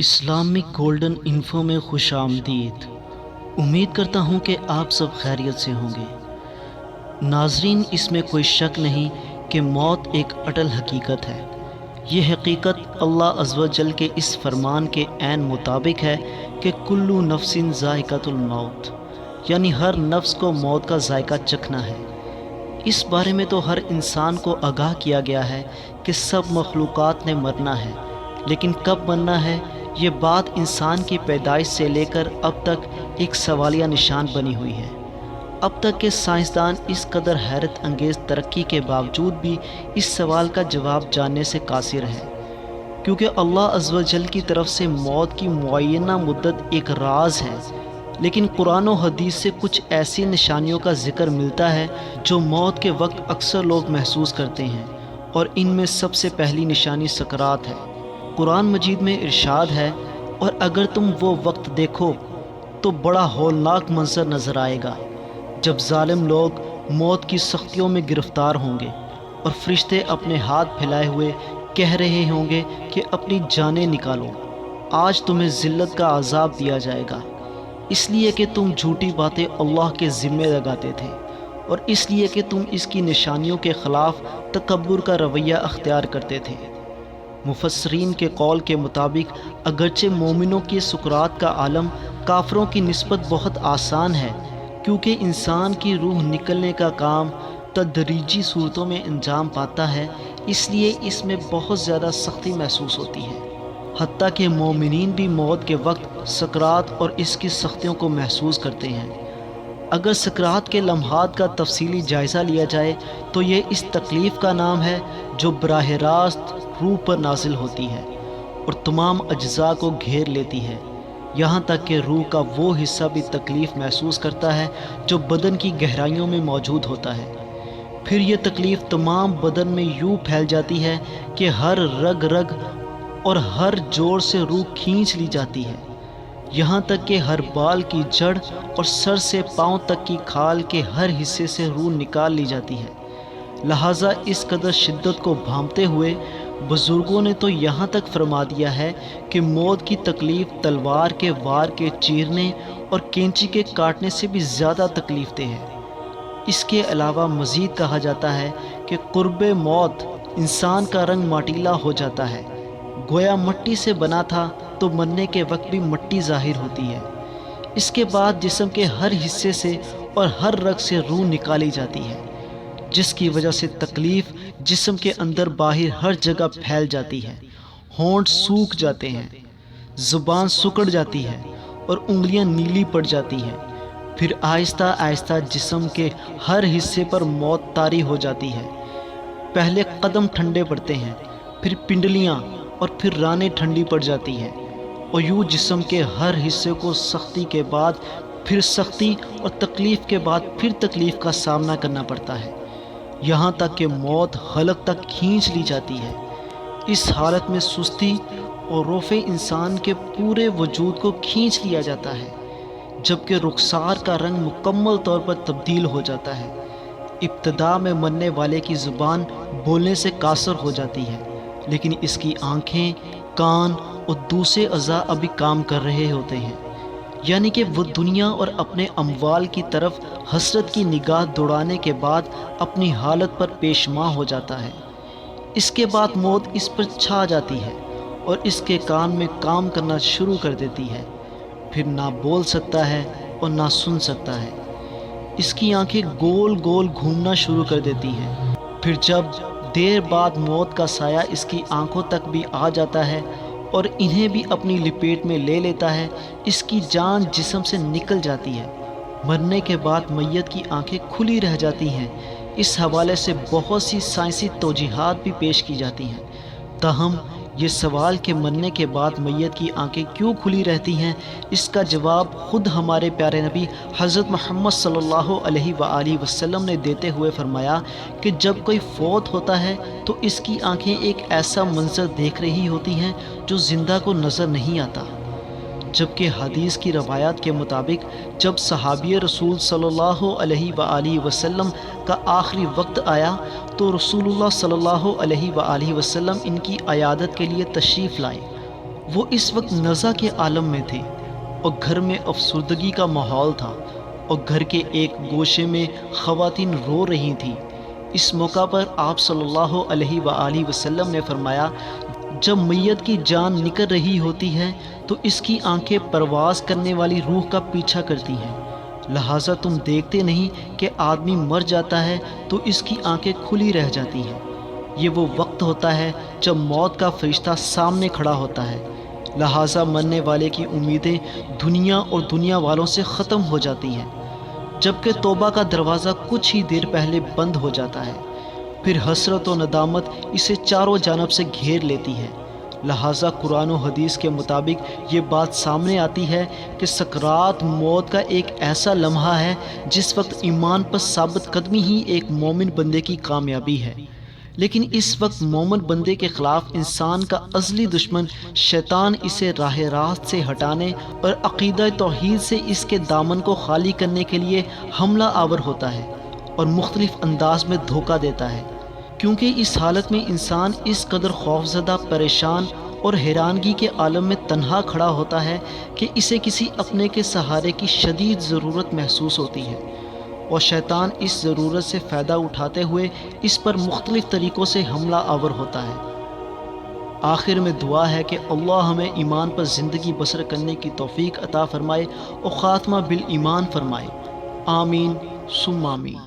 Islamic golden info میں خوش آمدید۔ امید کرتا ہوں کہ آپ سب خیریت سے ہوں گے۔ ناظرین، اس میں کوئی شک نہیں کہ موت ایک اٹل حقیقت ہے۔ یہ حقیقت اللہ عز و جل کے اس فرمان کے عین مطابق ہے کہ کلو نفس ذائقۃ الموت، یعنی ہر نفس کو موت کا ذائقہ چکھنا ہے۔ اس بارے میں تو ہر انسان کو آگاہ کیا گیا ہے کہ سب مخلوقات نے مرنا ہے، لیکن کب مرنا ہے یہ بات انسان کی پیدائش سے لے کر اب تک ایک سوالیہ نشان بنی ہوئی ہے۔ اب تک کے سائنسدان اس قدر حیرت انگیز ترقی کے باوجود بھی اس سوال کا جواب جاننے سے قاصر ہے، کیونکہ اللہ عز و جل کی طرف سے موت کی معینہ مدت ایک راز ہے۔ لیکن قرآن و حدیث سے کچھ ایسی نشانیوں کا ذکر ملتا ہے جو موت کے وقت اکثر لوگ محسوس کرتے ہیں، اور ان میں سب سے پہلی نشانی سکرات ہے۔ قرآن مجید میں ارشاد ہے، اور اگر تم وہ وقت دیکھو تو بڑا ہولناک منظر نظر آئے گا جب ظالم لوگ موت کی سختیوں میں گرفتار ہوں گے، اور فرشتے اپنے ہاتھ پھیلائے ہوئے کہہ رہے ہوں گے کہ اپنی جانیں نکالو، آج تمہیں ذلت کا عذاب دیا جائے گا، اس لیے کہ تم جھوٹی باتیں اللہ کے ذمے لگاتے تھے، اور اس لیے کہ تم اس کی نشانیوں کے خلاف تکبر کا رویہ اختیار کرتے تھے۔ مفسرین کے قول کے مطابق اگرچہ مومنوں کی سکرات کا عالم کافروں کی نسبت بہت آسان ہے، کیونکہ انسان کی روح نکلنے کا کام تدریجی صورتوں میں انجام پاتا ہے، اس لیے اس میں بہت زیادہ سختی محسوس ہوتی ہے۔ حتیٰ کہ مومنین بھی موت کے وقت سکرات اور اس کی سختیوں کو محسوس کرتے ہیں۔ اگر سکرات کے لمحات کا تفصیلی جائزہ لیا جائے تو یہ اس تکلیف کا نام ہے جو براہ راست روح پر نازل ہوتی ہے اور تمام اجزاء کو گھیر لیتی ہے، یہاں تک کہ روح کا وہ حصہ بھی تکلیف محسوس کرتا ہے جو بدن کی گہرائیوں میں موجود ہوتا ہے۔ پھر یہ تکلیف تمام بدن میں یوں پھیل جاتی ہے کہ ہر رگ رگ اور ہر جوڑ سے روح کھینچ لی جاتی ہے، یہاں تک کہ ہر بال کی جڑ اور سر سے پاؤں تک کی کھال کے ہر حصے سے روح نکال لی جاتی ہے۔ لہٰذا اس قدر شدت کو بھانپتے ہوئے بزرگوں نے تو یہاں تک فرما دیا ہے کہ موت کی تکلیف تلوار کے وار کے چیرنے اور کینچی کے کاٹنے سے بھی زیادہ تکلیف دہ ہے۔ اس کے علاوہ مزید کہا جاتا ہے کہ قرب موت انسان کا رنگ ماٹیلا ہو جاتا ہے، گویا مٹی سے بنا تھا تو مرنے کے وقت بھی مٹی ظاہر ہوتی ہے۔ اس کے بعد جسم کے ہر حصے سے اور ہر رگ سے روح نکالی جاتی ہے، جس کی وجہ سے تکلیف جسم کے اندر باہر ہر جگہ پھیل جاتی ہے، ہونٹ سوکھ جاتے ہیں، زبان سکڑ جاتی ہے اور انگلیاں نیلی پڑ جاتی ہیں۔ پھر آہستہ آہستہ جسم کے ہر حصے پر موت طاری ہو جاتی ہے۔ پہلے قدم ٹھنڈے پڑتے ہیں، پھر پنڈلیاں اور پھر رانیں ٹھنڈی پڑ جاتی ہیں، اور یوں جسم کے ہر حصے کو سختی کے بعد پھر سختی اور تکلیف کے بعد پھر تکلیف کا سامنا کرنا پڑتا ہے، یہاں تک کہ موت حلق تک کھینچ لی جاتی ہے۔ اس حالت میں سستی اور روف انسان کے پورے وجود کو کھینچ لیا جاتا ہے، جبکہ رخسار کا رنگ مکمل طور پر تبدیل ہو جاتا ہے۔ ابتدا میں مرنے والے کی زبان بولنے سے قاصر ہو جاتی ہے، لیکن اس کی آنکھیں، کان اور دوسرے اعضاء ابھی کام کر رہے ہوتے ہیں، یعنی کہ وہ دنیا اور اپنے اموال کی طرف حسرت کی نگاہ دوڑانے کے بعد اپنی حالت پر پیشماں ہو جاتا ہے۔ اس کے بعد موت اس پر چھا جاتی ہے اور اس کے کان میں کام کرنا شروع کر دیتی ہے، پھر نہ بول سکتا ہے اور نہ سن سکتا ہے۔ اس کی آنکھیں گول گول گھومنا شروع کر دیتی ہیں۔ پھر جب دیر بعد موت کا سایہ اس کی آنکھوں تک بھی آ جاتا ہے اور انہیں بھی اپنی لپیٹ میں لے لیتا ہے، اس کی جان جسم سے نکل جاتی ہے۔ مرنے کے بعد میت کی آنکھیں کھلی رہ جاتی ہیں۔ اس حوالے سے بہت سی سائنسی توجیحات بھی پیش کی جاتی ہیں، تاہم یہ سوال کہ مرنے کے بعد میت کی آنکھیں کیوں کھلی رہتی ہیں، اس کا جواب خود ہمارے پیارے نبی حضرت محمد صلی اللہ علیہ وآلہ وسلم نے دیتے ہوئے فرمایا کہ جب کوئی فوت ہوتا ہے تو اس کی آنکھیں ایک ایسا منظر دیکھ رہی ہوتی ہیں جو زندہ کو نظر نہیں آتا، جبکہ حدیث کی روایات کے مطابق جب صحابی رسول صلی اللہ علیہ وآلہ وسلم کا آخری وقت آیا تو رسول اللہ صلی اللہ علیہ وآلہ وسلم ان کی عیادت کے لیے تشریف لائے۔ وہ اس وقت نزع کے عالم میں تھے اور گھر میں افسردگی کا ماحول تھا اور گھر کے ایک گوشے میں خواتین رو رہی تھیں۔ اس موقع پر آپ صلی اللہ علیہ وآلہ وسلم نے فرمایا، جب میت کی جان نکل رہی ہوتی ہے تو اس کی آنکھیں پرواز کرنے والی روح کا پیچھا کرتی ہیں، لہٰذا تم دیکھتے نہیں کہ آدمی مر جاتا ہے تو اس کی آنکھیں کھلی رہ جاتی ہیں۔ یہ وہ وقت ہوتا ہے جب موت کا فرشتہ سامنے کھڑا ہوتا ہے، لہٰذا مرنے والے کی امیدیں دنیا اور دنیا والوں سے ختم ہو جاتی ہیں، جبکہ توبہ کا دروازہ کچھ ہی دیر پہلے بند ہو جاتا ہے۔ پھر حسرت و ندامت اسے چاروں جانب سے گھیر لیتی ہے۔ لہٰذا قرآن و حدیث کے مطابق یہ بات سامنے آتی ہے کہ سکرات موت کا ایک ایسا لمحہ ہے جس وقت ایمان پر ثابت قدمی ہی ایک مومن بندے کی کامیابی ہے، لیکن اس وقت مومن بندے کے خلاف انسان کا ازلی دشمن شیطان اسے راہ راست سے ہٹانے اور عقیدہ توحید سے اس کے دامن کو خالی کرنے کے لیے حملہ آور ہوتا ہے اور مختلف انداز میں دھوکہ دیتا ہے، کیونکہ اس حالت میں انسان اس قدر خوفزدہ، پریشان اور حیرانگی کے عالم میں تنہا کھڑا ہوتا ہے کہ اسے کسی اپنے کے سہارے کی شدید ضرورت محسوس ہوتی ہے، اور شیطان اس ضرورت سے فائدہ اٹھاتے ہوئے اس پر مختلف طریقوں سے حملہ آور ہوتا ہے۔ آخر میں دعا ہے کہ اللہ ہمیں ایمان پر زندگی بسر کرنے کی توفیق عطا فرمائے اور خاتمہ بالایمان فرمائے۔ آمین ثم آمین۔